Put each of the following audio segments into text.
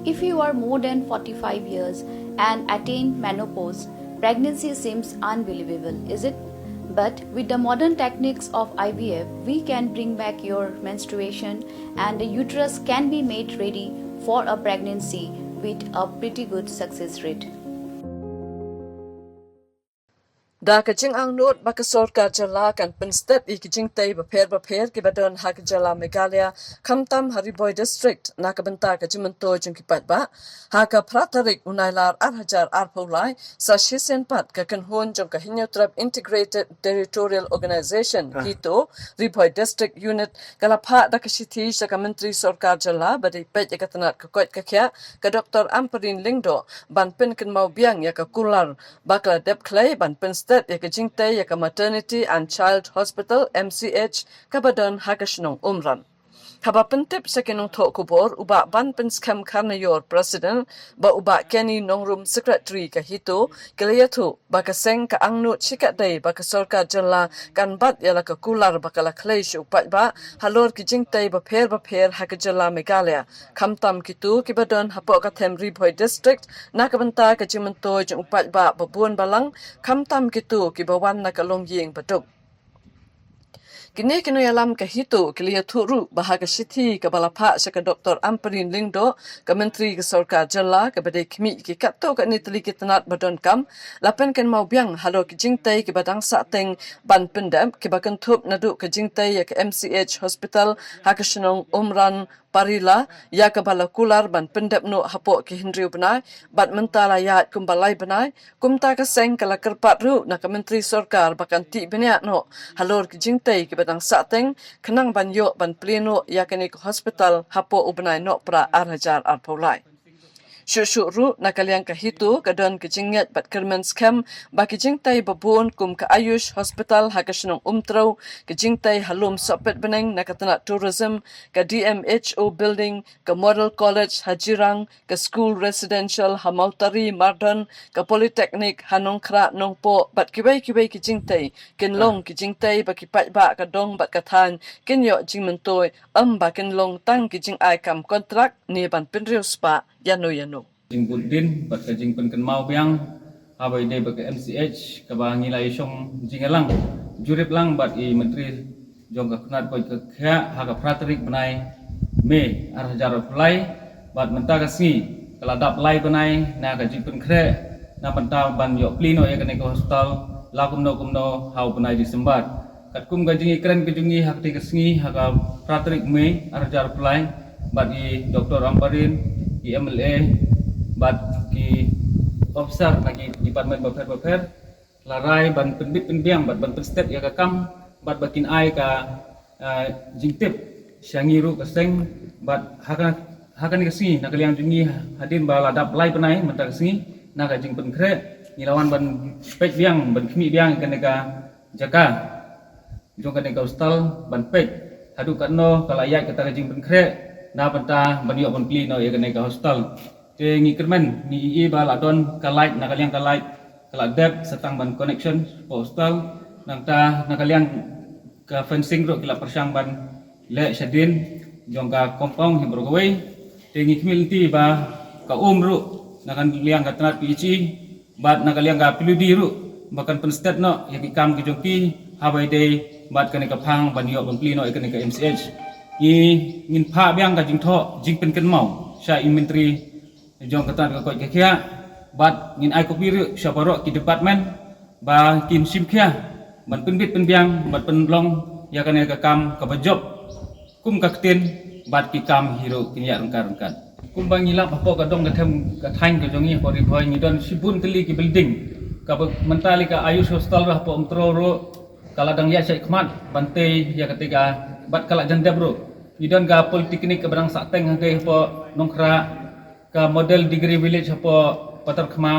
If you are more than 45 years and attain menopause, pregnancy seems unbelievable, is it? But with the modern techniques of IVF, we can bring back your menstruation and the uterus can be made ready for a pregnancy with a pretty good success rate. Da kajing ang not bakasor ka jala kan penstet I kajing tay baper ki badon ha jala Meghalaya Kamtam Hariboy district na kabanta kajimanto jung kipat ba ha ka pratarik unailar 8,000 arpolai sa shisen pat ka kanhon jung ka hinyotrap integrated territorial organization hito Riboy district unit kalapha da kashiti sa ka menteri sorkar jala badai pet yakatanat ka koit ka kya ka Dr. Amparin Lingdo ban pen kan mau biang ya ka kular bakla dep clay ban pen ya kajingtay ya ka Maternity and Child Hospital MCH kabadon hakashnong umran. Kabapentip sa kinong to kubor uba ban penskam karnayor president ba uba Kenny Nongrum secretary kahito kilayatu bakaseng ka angnut sikatday bakasorka jala kan bat yala ka kular bakala clay upat ba halor kijingtay baper hakajala Meghalaya Kamtam kitu kibadon hapo katem Riboy district nakabanta kajimanto jung upat ba babuan balang Kamtam kitu kibawan nakalongying baduk. Kini yalam kahito kilia turu bahaga siti ke balapa sa ka Dr. Amparin Lingdo ke Menteri ke Sorkar Jala ke badai kimi ki kapto ke ni teli ki tenat badon kam lapen kan mau biang halo ki jingtai ke badang sateng ban pendam ke bakan tup naduk ke jingtai ya ke MCH Hospital hakashnong umran Parila ya ke bala kular ban pendap no hapo ki hindriu benai bat mentala ya kumbalai benai kumta ke seng kala kerpat ru na ke Menteri Sorkar bakan ti beniak no halor ki jingtai ke badang sateng kenang ban yo ban pleno ya ke ni hospital hapo ubenai no pra 8,000 arpolai. Syuk ru nakaliang kahito kadon kejingat bat kermen skam baki jingtai babun kum ke Ayush Hospital hakashnong umtrau kejingtai halum sopet beneng nakatana tourism ke DMHO building ke Model College Hajirang ke School Residential Hamautari Mardon ke Polytechnic Hanongkra Nongpo bat kibai kejingtai kenlong kejingtai baki pat ba kadong bat katan kenyo jingmentoy bakin long tang kejing ai kam kontrak ni ban penrius pa yano. Jing Budin bat ka jing pen mau biang abai dei ba MCH ka ba ngilai song jing elang jurip lang bat I menteri jong ka kunat ko ka kha ha ka praterik benai me ar hajar plai bat menta ka si kala dap lai benai na ka jing pen kre na panta ban yo plino ya ka ne ko hospital la kumno hau benai di sembat kat kum ka jing ikran ka jungi hak ti ka sngi ha ka praterik me ar hajar plai bat I Dr. Amparin I MLA bat ki officer lagi department baper larai ban penbit penbiang bat ban state ya ka kam bat bakin ai ka jingtip syangiru ka seng bat hakan ka singi nakaliang jungi hadin ba ladap lai penai menta ka singi na ka jing pen kre nilawan ban pek biang ban kimi biang ka neka jaka jong ka neka hostel ban pek hadu kanno kala ya ka jing pen kre na banta ban yo ban pli no ya ka neka hostel ke ngikermen ni ba ladon kalait nakaliang kalait kala dep setang ban connection postal nangta nakaliang ka fencing ro kila persyang ban le syadin jong ka kompong hibrogawai te ngikmil ti ba ka ru nakaliang ka tanat pici bat nakaliang ka piludi ru bakan penstet no yaki kam ki jongki habai dei bat kan ka phang ban yo ban pli no ikan ka MCH I ngin pha biang ka jingtho jingpen ken mau sya menteri jong katan ka koi kia bat ngin ai ko biru syaparo ki department ba kim sim kia ban penbit penbiang bat penlong ya kan ka kam ka bajob kum ka ktin bat ki kam hero kinya rengkan kum bang ngilap apo ka dong ka them ka thain ka jongi ko ri boy ngidon sibun keli ki building ka mentali ka Ayush Hostel ra po umtro ro kala dang ya syai khmat bante ya ketika bat kala jandab ro ngidon ka politeknik ka barang sateng hangke po nongkra ka model degree village hapo patar khma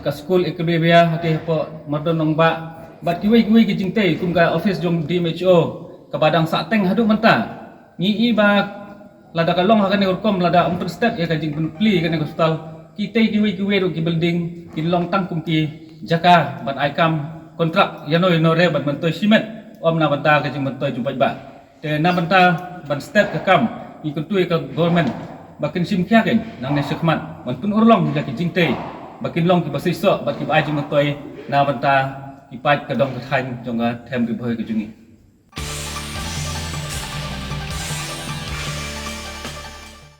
ka school ekbebia hake hapo mardon nongba bat kiwi ki jingte kum ka office jong DMHO ka badang sateng hadu menta ngi ba lada ka long hakane urkom lada state ya ka jing pli ka ne hospital kita kiwi ro ki building ki long tang kum ki jaka ban aikam kontrak yano re ban mentoy simet om na banta ka jing mentoy jumpa ba te na banta ban state ka kam I kuntui ka government bakin sim kyakin nang ne sekmat man pun urlong ja ki jingte bakin long ki basisok bak ki ai jing toy na banta ki pai ka dong ka thain jong ga them ri bhoi ki jungi